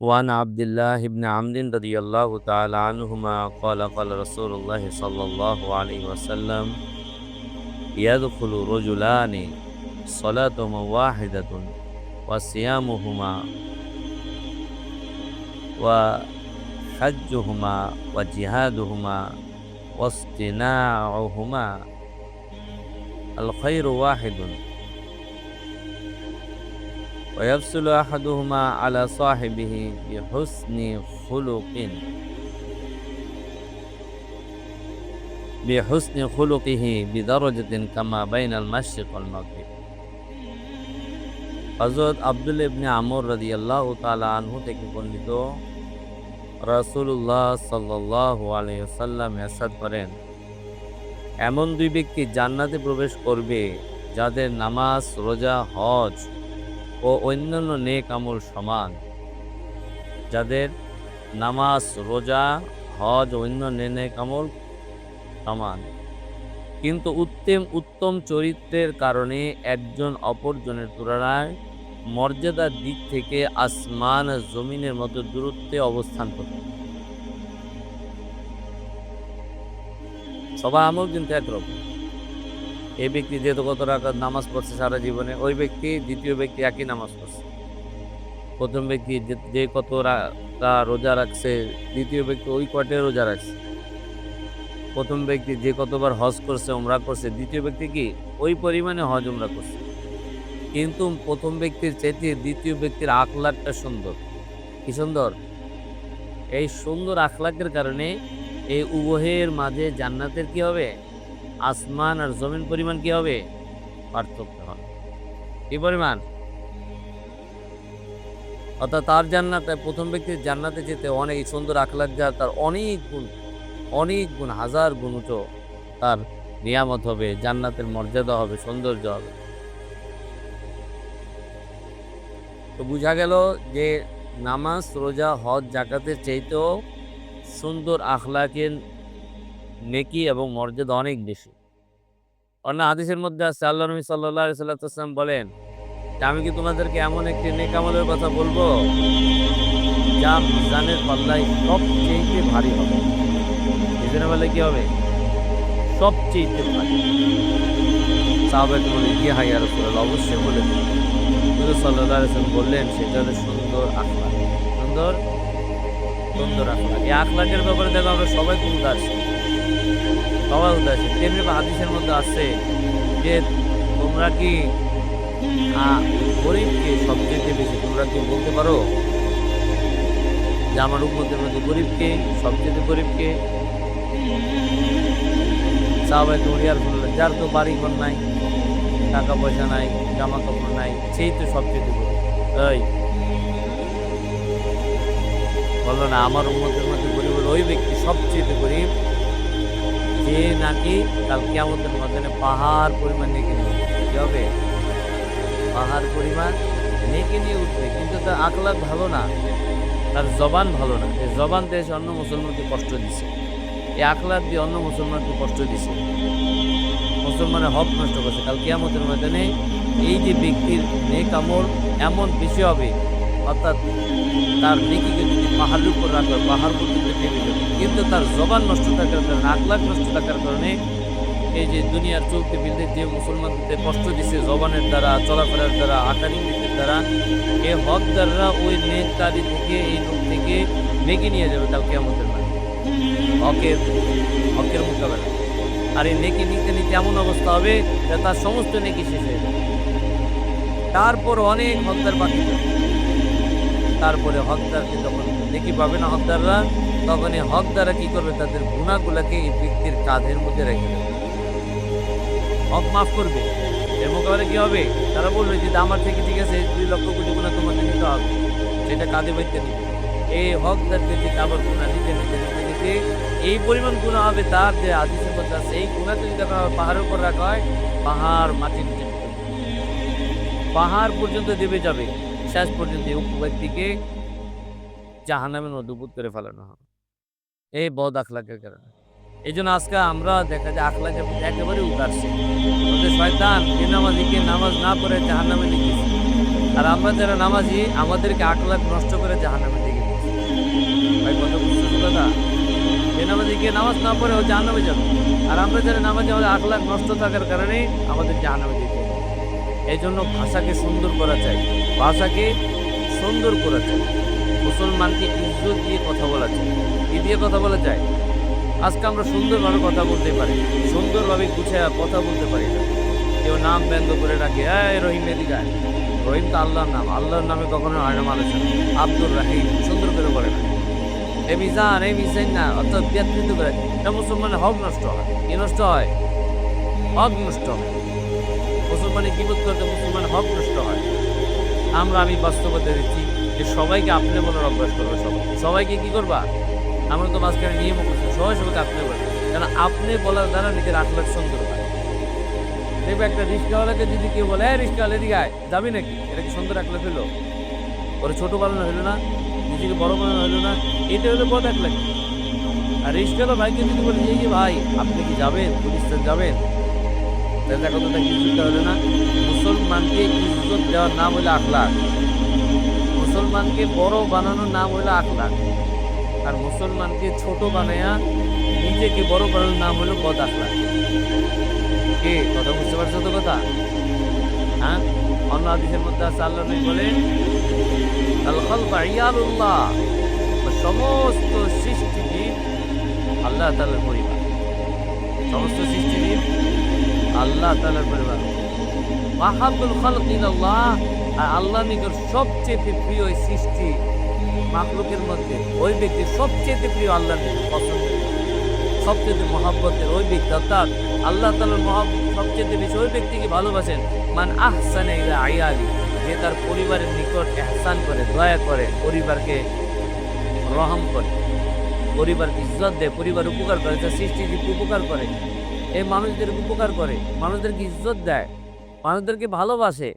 وعن عبد الله بن عمرو رضي الله تعالى عنهما قال قال رسول الله صلى الله عليه وسلم يدخل رجلان صلاتهما واحدة وصيامهما وحجهما وجهادهما واصطناعهما الخير واحد ويفصل أحدهما على صاحبه بحسن خلقه بدرجة كما بين المشرق والمغرب। হযরত আব্দুল্লাহ ইবনে আমর রাদিয়াল্লাহু তাআলা আনহু থেকে বর্ণিত, রাসূলুল্লাহ সাল্লাল্লাহু আলাইহি ওয়াসাল্লাম ইরশাদ করেন, এমন দুই ব্যক্তি জান্নাতে প্রবেশ করবে যাদের নামাজ, রোজা, হজ ও অন্যান্য নেক আমল সমান। যাদের নামাজ, রোজা, হজ ও অন্যান্য নেক আমল সমান, কিন্তু উত্তম চরিত্রের কারণে একজন অপরজনের তুলনায় মর্যাদার দিক থেকে আসমান আর জমিনের মতো দূরত্বে অবস্থান করে। সবার আমল কিন্তু একরকম। এই ব্যক্তি যেহেতু কত রাকাত নামাজ পড়ছে সারা জীবনে, ওই ব্যক্তি দ্বিতীয় ব্যক্তি একই নামাজ পড়ছে। প্রথম ব্যক্তি যে কত রোজা রাখছে, দ্বিতীয় ব্যক্তি ওই কটে রোজা রাখছে। প্রথম ব্যক্তি যে কতবার হজ করছে, উমরা করছে, দ্বিতীয় ব্যক্তি কি ওই পরিমাণে হজ উমরা করছে। কিন্তু প্রথম ব্যক্তির চাইতে দ্বিতীয় ব্যক্তির আখলাকটা সুন্দর। কি সুন্দর! এই সুন্দর আখলাকের কারণে এই উভয়ের মাঝে জান্নাতের কি হবে? আসমান আর জমিন পরিমাণ কি হবে? পার্থক্য হবে। কি পরিমাণ? অর্থাৎ তার জান্নাতে, প্রথম ব্যক্তির জান্নাতে যেতে অনেক সুন্দর আখলাক, যা তার অনেক গুণ, হাজার গুণ উঁচু তার নিয়ামত হবে, জান্নাতের মর্যাদা হবে, সৌন্দর্য হবে। তো বোঝা গেল যে নামাজ, রোজা, হজ, যাকাতের চাইতেও সুন্দর আখলাকের নেকি এবং মর্যাদা অনেক বেশি। অন্য হাদিসের মধ্যে আছে, আল্লাহ নবী সাল্লাল্লাহু আলাইহি ওয়াসাল্লাম বলেন যে, আমি কি তোমাদেরকে এমন একটি নেক আমলের কথা বলবো যা মিজানের পাল্লায় সবচেয়ে ভারী হবে? মিজানের পাল্লায় কি হবে? সবচেয়ে ভারী। সাহাবায়ে বলে, কি হ্যাঁ ইয়া রাসূলুল্লাহ, অবশ্যই বলে দিন। রাসূল সাল্লাল্লাহু আলাইহি ওয়াসাল্লাম বললেন, সেটা হলো সুন্দর আখলাক। সুন্দর আখলাক। এই আখলাকের ব্যাপারে দেখো আমরা সবাই খুব উদাসীন। তেমনি হাদিসের মধ্যে আছে যে, তোমরা কি গরিবকে সবচেয়ে বেশি, তোমরা কি বলতে পারো যে আমার উম্মতের মধ্যে গরিবকে, সবচেয়ে গরিবকে? সাহাবায়ে কেরাম বললেন, যার তো বাড়ি ঘর নাই, টাকা পয়সা নাই, জামা কাপড় নাই, সেই তো সবচেয়ে গরিব। এই বললো না, আমার উম্মতের মধ্যে গরিব হলো ওই ব্যক্তি সবচেয়ে গরিব যে নাকি কাল কিয়ামতের ময়দানে পাহাড় পরিমাণ নেকি নিয়ে উঠবে। কি হবে? পাহাড় পরিমাণ নেকি নিয়ে উঠবে, কিন্তু তার আখলাক ভালো না, তার জবান ভালো না। এই জবান দিয়ে সে অন্য মুসলমানকে কষ্ট দিছে, এই আখলাক দিয়ে অন্য মুসলমানকে কষ্ট দিছে, মুসলমানের হক নষ্ট করছে। কাল কিয়ামতের ময়দানে এই যে ব্যক্তির নেক আমল এমন বেশি হবে, অর্থাৎ তার নেকিকে যদি পাহাড়ের উপর রাখবে, পাহাড় পর্যন্ত টেনে যাবে, কিন্তু তার জবান নষ্ট থাকার কারণে, আখলাক নষ্ট থাকার কারণে এই যে দুনিয়ার চলতে ফিরতে যে মুসলমানদের কষ্ট দিচ্ছে জবানের দ্বারা, চলাফেরার দ্বারা, আকার ইঙ্গিতের দ্বারা, এই হকদাররা ওই নেককারী থেকে, এই লোক থেকে নেকি নিয়ে যাবে কাল কিয়ামতের মাঠে, হকের মোকাবেলা। আর এই নেকি নিতে নিতে এমন অবস্থা হবে যে তার সমস্ত নেকি শেষ হয়ে যাবে। তারপর অনেক হকদার বাকি থাকবে। তারপরে হকদারকে যখন নেকি পাবে না হকদাররা, তখন এই হকদাররা কি করবে? তাদের গুনাহগুলোকে এই ব্যক্তির কাঁধের মধ্যে রেখে দেবে, হক মাফ করবে। এর মোকাবেলা কি হবে? তারা বলবে যে আমার থেকে ঠিক আছে 2 লক্ষ কোটি গুনাহ তোমাকে নিতে হবে, সেটা কাঁধে বইতে নিবে। এই হকদারকে থেকে আবার গুনাহ নিতে এই পরিমাণ গুনাহ হবে তার, যে হাদিসের মধ্যে আছে, এই গুনাহকে যদি পাহাড়ের উপর রাখা হয়, পাহাড় মাটির নিচে পাহাড় পর্যন্ত দেবে যাবে, শেষ পর্যন্ত ব্যক্তিকে জাহান্নামের মধ্যে উপুত করে ফেলানো হবে এই বদ আখলাকের কারণে। এই জন্য আজকে আমরা দেখা যায় আখলাকের প্রতি একেবারে উদাসী। ওদের শয়তান বেনামাজিকে নামাজ না পড়ে জাহান্নামে নিয়ে গেছে, আর আমরা যারা নামাজি আমাদেরকে আখলাক নষ্ট করে জাহান্নামে নিয়ে বেনামাজি গিয়ে নামাজ না পড়ে ও জাহান্নামে যাবে। আর আমরা যারা নামাজি আমাদের আখলাক নষ্ট থাকার কারণে আমাদের জাহান্নামে যেতে হবে। এই জন্য ভাষাকে সুন্দর করা চাই, ভাষাকে সুন্দর করা চাই, মুসলমানকে ইজ্জত দিয়ে কথা বলা চাই। কি দিয়ে কথা বলা যায়? আজকে আমরা সুন্দরভাবে কথা বলতে পারি, সুন্দরভাবে গুছিয়ে কথা বলতে পারি না। কেউ নাম ব্যঙ্গ করে রাখে, রহিম এদিকে আয়। রহিম তো আল্লাহর নাম, আল্লাহর নামে কখনো হয় না মানুষের। আব্দুর রাহিম সুন্দর করে বলে না। এই মিজান এই মিজান না, অর্থাৎ ব্যাকৃত করে, এটা মুসলমানের হক নষ্ট হয়। কি নষ্ট হয়? হক নষ্ট হয়। মুসলমানের গীবত করতে মুসলমানের হক নষ্ট হয়। আমি বাস্তবতা দিচ্ছি যে সবাইকে আপনি বলার অভ্যাস করবে। সবাইকে কি করবা? আমরা তো মাঝখানে নিয়মও করছি, সবাইকে আপনি বলবে, কারণ আপনি বলার দ্বারা নিজের আখলাক সুন্দর হয়। দেখবে একটা রিক্সাওয়ালাকে যদি কেউ বলে, রিক্সাওয়ালা এদিকে আয়, যাবি নাকি? এটা কি সুন্দর আখলাক হইলো? ওরা ছোট বানানো হইলো না, নিজেকে বড় বানানো হইলো না, এটা হলো বদ আখলাক। আর রিক্সাওয়ালা ভাইকে যদি বলে, এই যে ভাই আপনি কি যাবেন, গুলিস্তান যাবেন, তাহলে দেখো তো তাকে ইজ্জত দেওয়া হলো না। মুসলমানকে ইজ্জত দেওয়ার নাম হইলো আখলাক, মুসলমানকে বড় বানানোর নাম হইলো আখলাক। আর মুসলমানকে ছোট বানায়া নিজেকে বড় বানানোর নাম হলো বদ আখলাক। কে কথা বুঝতে পারছো তো কথা? হ্যাঁ, অন্য হাদিসের মধ্যে আছে, আল্লাহ নবী বলেন, আল খালকু ইয়ালুল্লাহ, সমস্ত সৃষ্টিজীব আল্লাহ তাআলার পরিবার। সমস্ত সৃষ্টিজীব আল্লাহ তাআলার পরিবার। মাহাব্বুল খালক ইলাল্লাহ, আর আল্লাহর নিকট সবচেয়ে প্রিয় এই সৃষ্টি মাখলুকের মধ্যে ওই ব্যক্তি সবচেয়ে প্রিয়, আল্লাহর নিকট পছন্দের, সবচেয়ে মহব্বতের ওই ব্যক্তি, অর্থাৎ আল্লাহ তাআলার মহব্বত সবচেয়ে বেশি ওই ব্যক্তিকে ভালোবাসেন। মান আহসানা ইলা আয়ালি, যে তার পরিবারের নিকট ইহসান করে, দয়া করে, পরিবারকে রহম করে, পরিবারকে ইজ্জত দেয়, পরিবার উপকার করে, তার সৃষ্টিজীবকে উপকার করে, এই মানুষদের উপকার করে, মানুষদেরকে ইজ্জত দেয়, মানুষদেরকে ভালোবাসে।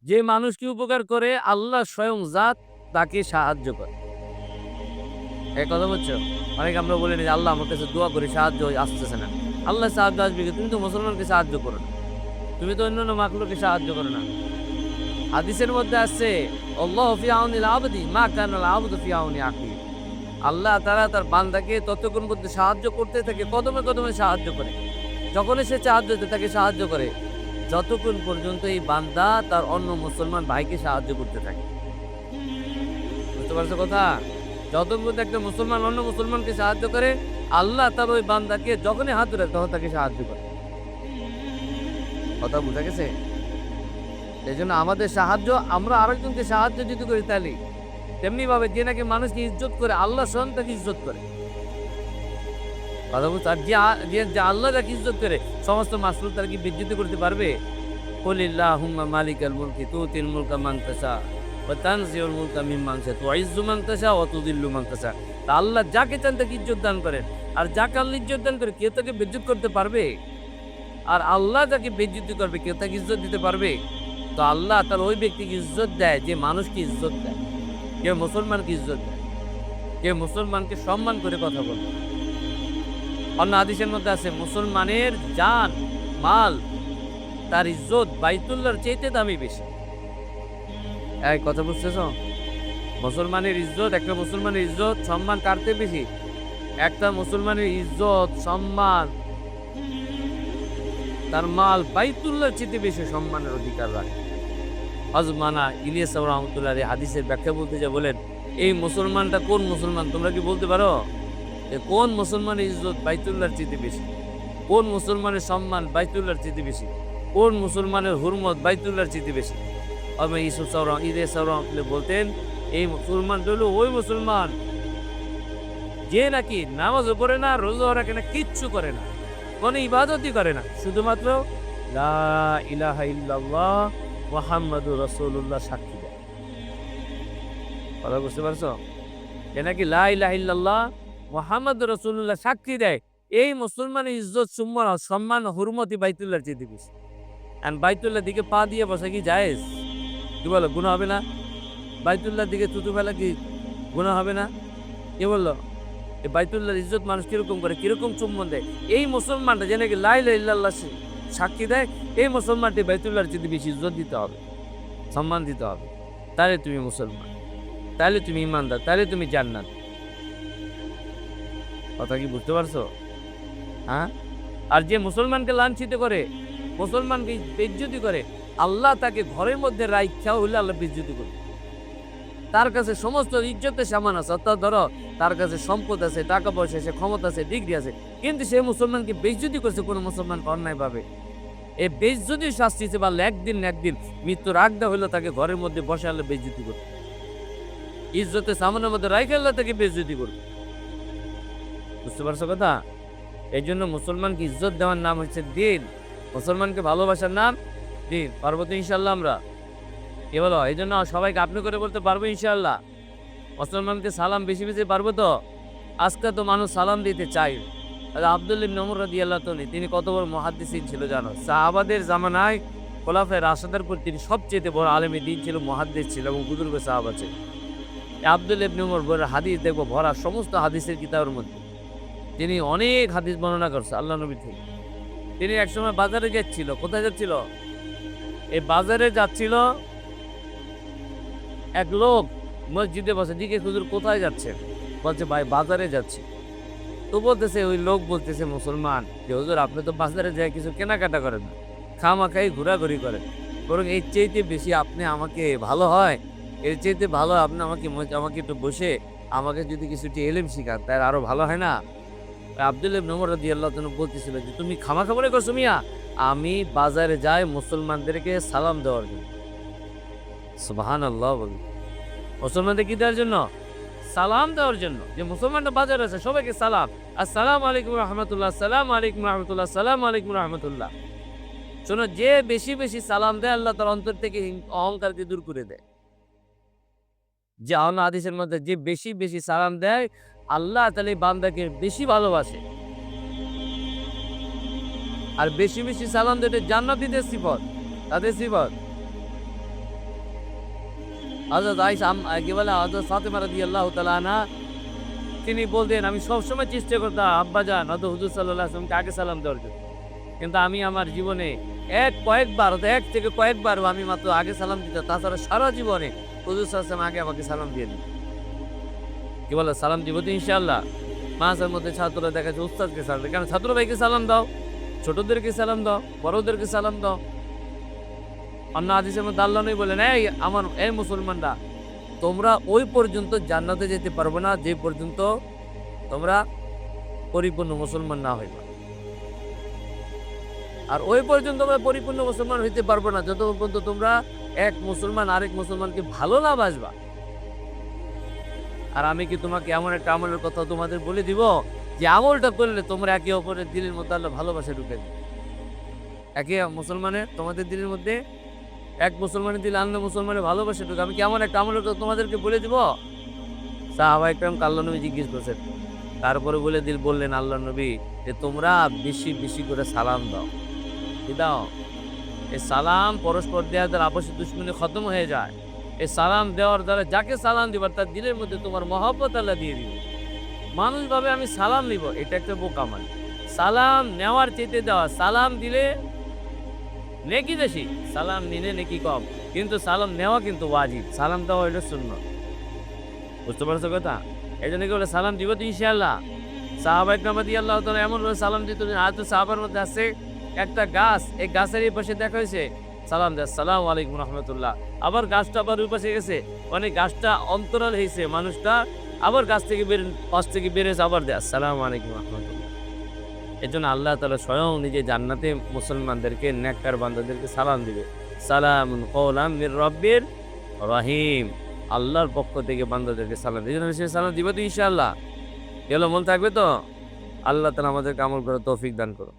যে মানুষকে উপকার করে আল্লাহ স্বয়ং জাত তাকে সাহায্য করে। এই কথা বলছো? অনেক আমরা বলি না যে আল্লাহ আমার কাছে দোয়া করে সাহায্য আসতেছে না। আল্লাহ সাহায্য আসবে, তুমি তো মুসলমানকে সাহায্য করো না, তুমি তো অন্যান্য মাখলুককে সাহায্য করো না। হাদিসের মধ্যে আছে, আল্লাহু ফি আউনিল আবদি মা কানাল আবদু ফি আউনি আখিহি, আল্লাহ তাআলা তার বান্দাকে ততক্ষণ পর্যন্ত সাহায্য করতে থাকে, কদমে কদমে সাহায্য করে, যখনই সে সাহায্য দিতে তাকে সাহায্য করে, যতক্ষণ পর্যন্ত এই বান্দা তার অন্য মুসলমান ভাইকে সাহায্য করতে থাকে। বুঝতে পারছো কথা? যতক্ষণ পর্যন্ত একটা মুসলমান অন্য মুসলমানকে সাহায্য করে, আল্লাহ তার ওই বান্দাকে যখনই হাত ধরে তখন তাকে সাহায্য করে। কথা বুঝা গেছে? এই জন্য আমাদের সাহায্য, আমরা আরেকজনকে সাহায্য যদি করি তাহলে তেমনি ভাবে যে নাকি মানুষকে ইজ্জত করে, আল্লাহ স্বয়ং তাকে ইজ্জত করে। কথা বুঝতে? আর যে আল্লাহ যাকে ইজ্জত করে, সমস্ত মাসলুক তার কি বিজ্জিত করতে পারবে? কুলিল্লাহুম্মা মালিকাল মুলকি তুতিল মুলকা মান তাশা ওয়া তানজিউল মুলকা মিম্মান তাশা তুইজ্জু মান তাশা ওয়া তুযিল্লু মান তাশা। তা আল্লাহ যাকে চান তাকে ইজ্জত দান করেন, আর যাকে আল্লাহ ইজ্জত দান করে কেউ তাকে বেজ্জত করতে পারবে? আর আল্লাহ যাকে বেজ্জতি করবে কেউ তাকে ইজ্জত দিতে পারবে? তো আল্লাহ তার ওই ব্যক্তিকে ইজ্জত দেয় যে মানুষকে ইজ্জত দেয়, কেউ মুসলমানকে ইজ্জত দেয়, কেউ মুসলমানকে সম্মান করে কথা বলে। অন্য হাদিসের মধ্যে আছে, মুসলমানের জান মাল তার ইজ্জত বাইতুল্লাহর চাইতে দামি বেশি। এই কথা বুঝতেছ? মুসলমানের ইজ্জত, একটা মুসলমানের ইজ্জত সম্মান কার চেয়ে বেশি? একটা মুসলমানের ইজ্জত সম্মান, তার মাল বাইতুল্লাহর চাইতে বেশি সম্মানের অধিকার রাখে। হযরত মাওলানা ইলিয়াস রহমাতুল্লাহ আলাইহি হাদিসের ব্যাখ্যা বলতে যা বলেন, এই মুসলমানটা কোন মুসলমান তোমরা কি বলতে পারো? কোন মুসলমানের ইজ্জত বাইতুল্লাহর চাইতে বেশি? কোন মুসলমানের সম্মান বাইতুল্লাহর চাইতে বেশি? কোন মুসলমানের হুরমত বাইতুল্লাহর চাইতে বেশি? আমি ইলিয়াস রহমাতুল্লাহ বলতেন, এই মুসলমানটা হলো ওই মুসলমান যে নাকি নামাজও পড়ে না, রোজাও রাখে না, কিচ্ছু করে না, কোনো ইবাদতই করে না, শুধুমাত্র লা ইলাহা ইল্লাল্লাহ মুহাম্মাদুর রাসূলুল্লাহ সাক্ষী দেয়। কথা বুঝতে পারছো? যে নাকি লা ইলাহা ইল্লাল্লাহ মুহাম্মাদুর রাসূলুল্লাহ সাক্ষী দেয়, এই মুসলমানের ইজ্জত সম্মান হুরমতি বাইতুল্লাহর চেয়ে বেশি। আর বাইতুল্লাহর দিকে পা দিয়ে বসা কি জায়েজ? কি বলো, গুনাহ হবে না? বাইতুল্লাহর দিকে থুতু ফেলা কি গুনাহ হবে না? কে বললো? এই বাইতুল্লাহর ইজ্জত মানুষ কিরকম করে, কিরকম চুম্বন দেয়? এই মুসলমানটা যে নাকি লা ইলাহা ইল্লাল্লাহ সাক্ষী দেয়, এই মুসলমানটি বাইতুল্লাহর চেয়ে বেশি ইজ্জত দিতে হবে, সম্মান দিতে হবে। তাহলে তুমি মুসলমান, তাহলে তুমি ইমানদার, তাহলে তুমি জান্নাত। কথা কি বুঝতে পারছো? হ্যাঁ? আর যে মুসলমানকে লাঞ্ছিত করে, মুসলমানকে বেইজ্জতি করে, আল্লাহ তাকে ঘরের মধ্যে রাইখা হইলে আল্লাহ বেইজ্জতি করবে। তার কাছে সমস্ত ইজ্জতের সামান আছে, অর্থাৎ ধরো তার কাছে সম্পদ আছে, টাকা পয়সা আছে, ক্ষমতা আছে, ডিগ্রি আছে, কিন্তু সে মুসলমানকে বেইজ্জতি করছে কোনো মুসলমানকে অন্যায়ভাবে। এই বেইজ্জতির শাস্তি হিসেবে আল্লাহ একদিন না একদিন মৃত্যুর আগটা হইলে তাকে ঘরের মধ্যে বসে আল্লাহ বেইজ্জতি করবে। ইজ্জতের সামানের মধ্যে রাইখা আল্লাহ তাকে বেইজ্জতি করবে। বুঝতে পারছো কথা? এই জন্য মুসলমানকে ইজ্জত দেওয়ার নাম হচ্ছে দিন, মুসলমানকে ভালোবাসার নাম দিন। পারবো তো ইনশাল্লাহ আমরা? কি বলো? এই জন্য সবাইকে আপনি করে বলতে পারবো ইনশাল্লাহ। মুসলমানকে সালাম বেশি বেশি পারবো তো? আজকে তো মানুষ সালাম দিতে চায়। আব্দুল্লাহ ইবনে ওমর রাদিয়াল্লাহু তাআলা তিনি কত বড় মুহাদ্দিসিন ছিল জানো? সাহাবাদের জামানায় খোলাফায়ে রাশিদের পর তিনি সবচেয়ে বড় আলেমে দ্বীন ছিল, মুহাদ্দিস ছিল এবং বুজুর্গ সাহাবা ছিল। আব্দুল্লাহ ইবনে ওমর বড় হাদিস দেখবো ভরা, সমস্ত হাদিসের কিতাবের মধ্যে তিনি অনেক হাদিস বর্ণনা করছে আল্লাহ নবী থেকে। তিনি একসময় বাজারে যাচ্ছিল। কোথায় যাচ্ছিল? এই বাজারে যাচ্ছিল, এক লোক মসজিদে বসে, জিজ্ঞেস হুজুর কোথায় যাচ্ছেন? বলছে ভাই বাজারে যাচ্ছি। তো বলতেছে, ওই লোক বলতেছে মুসলমান, যে হুজুর আপনি তো বাজারে যায় কিছু কেনাকাটা করেন না, খামাখাই ঘোরাঘুরি করেন, বরং এর চাইতে বেশি আপনি আমাকে ভালো হয়, এর চাইতে ভালো আপনি আমাকে আমাকে একটু বসে আমাকে যদি কিছু একটু এলেম শিখান, তাই আরো ভালো হয় না? আব্দুল্লাহ ইবনে ওমর রাদিয়াল্লাহু তাআলা বলতেছিল যে তুমি খামাখা মনে করছো মিয়া, আমি বাজারে যাই মুসলমানদেরকে সালাম দেওয়ার জন্য। সুবহানাল্লাহ বলি। মুসলমানদের কি দেওয়ার জন্য? সালাম দেওয়ার জন্য। যে মুসলমানরা বাজারে আছে সবাইকে সালাম, আসসালামু আলাইকুম রাহমাতুল্লাহ, আসসালামু আলাইকুম রাহমাতুল্লাহ, আসসালামু আলাইকুম রাহমাতুল্লাহ। শোনো, যে বেশি বেশি সালাম দেয় আল্লাহ তার অন্তর থেকে অহংকারকে দূর করে দেয়। যে হাদিসের মধ্যে যে বেশি বেশি সালাম দেয় আল্লাহ তাআলা এই বান্দাকে বেশি ভালোবাসে। আর বেশি বেশি সালাম দিতে জান্নাতীদের সিফত, তাদের সিফত। হযরত আয়েশা কি বলে, হযরত ফাতেমা রাদিয়াল্লাহু তাআলা আনহা তিনি বলতেন, আমি সবসময় চেষ্টা করতাম আব্বাজান হযরত হুজুর সাল্লাল্লাহু আলাইহি ওয়াসাল্লামকে আগে সালাম দেওয়ার জন্য, কিন্তু আমি আমার জীবনে এক থেকে কয়েকবার আমি মাত্র আগে সালাম দিতাম, তাছাড়া সারা জীবনে হুজুর সাল্লাল্লাহু আলাইহি ওয়াসাল্লাম আগে আমাকে সালাম দিয়ে দিত। কি বলে, সালাম দিব তো ইনশাআল্লাহ। মাঝের মধ্যে ছাত্ররা দেখা যাচ্ছে উস্তাদকে সালাম দেয়, কেন? ছাত্র ভাইকে সালাম দাও, ছোটদেরকে সালাম দাও, বড়দেরকে সালাম দাও। অন্য হাদিসের মধ্যে আল্লাহ নবী বলেন, এই মুসলমানরা, তোমরা ওই পর্যন্ত জান্নাতে যেতে পারবে না যে পর্যন্ত তোমরা পরিপূর্ণ মুসলমান না হইবা। আর ওই পর্যন্ত তোমরা পরিপূর্ণ মুসলমান হইতে পারবে না যত পর্যন্ত তোমরা এক মুসলমান আরেক মুসলমানকে ভালো না বাসবা। আর আমি কি তোমাকে এমন একটা আমলের কথা তোমাদের বলে দিব যে আমলটা করলে তোমরা একে অপরের দিলের মধ্যে আল্লাহ ভালোবাসা ঢুকে দেবে। একে মুসলমানের তোমাদের দিলের মধ্যে, এক মুসলমানের দিলে অন্য মুসলমানের ভালোবাসা ঢুকে। আমি কি এমন একটা আমলের কথা তোমাদেরকে বলে দিব? সাহাবায়ে কেরাম আল্লাহ নবী জিজ্ঞেস করছেন, তারপরে বললেন আল্লাহ নবী যে তোমরা বেশি বেশি করে সালাম দাও। কি দাও? এই সালাম পরস্পর দেওয়ার দ্বারা আপসের দুশ্মনী খতম হয়ে যায়। এই সালাম দেওয়ার দ্বারা যাকে সালাম দিবার তার দিলের মধ্যে তোমার মহব্বত আল্লাহ দিয়ে দিবে। মানুষ ভাবে আমি সালাম নিব, এটা একটা বোকামানি। সালাম নেওয়ার চেয়ে দেওয়া, সালাম দিলে নেকি বেশি, সালাম নিলে নেকি কম, কিন্তু সালাম নেওয়া কিন্তু ওয়াজিব, সালাম দেওয়া হইলো সুন্নাত। বুঝতে পারছো কথা? এই জন্য কি বলে সালাম দিব তো ইনশাআল্লাহ। সাহাবায়ে কেরাম রাদিয়াল্লাহু তাআলা এমন ভাবে সালাম দিত, হয়তো সাহাবার মধ্যে আছে একটা গাছ, এই গাছের এই পাশে দেখা হয়েছে সালাম দেয়, আসসালামু আলাইকুম রাহমাতুল্লাহ। আবার গাছটা আবার ওই পাশে গেছে, মানে গাছটা অন্তরাল হয়েছে, মানুষটা আবার গাছ থেকে পাশ থেকে বেরিয়েছে, আবার দেয় আসসালামু আলাইকুম রাহমাতুল্লাহ। এই জন্য আল্লাহ তাআলা স্বয়ং নিজে জান্নাতে মুসলমানদেরকে, নেককার বান্দাদেরকে সালাম দিবে, সালামুন কওলাম মির রাব্বির রহিম। আল্লাহর পক্ষ থেকে বান্দাদেরকে সালাম দিবে। এই জন্য সে সালাম দিবে তো ইনশাআল্লাহ। এগুলো মনে থাকবে তো? আল্লাহ তাআলা আমাদেরকে আমল করার তৌফিক দান করুন।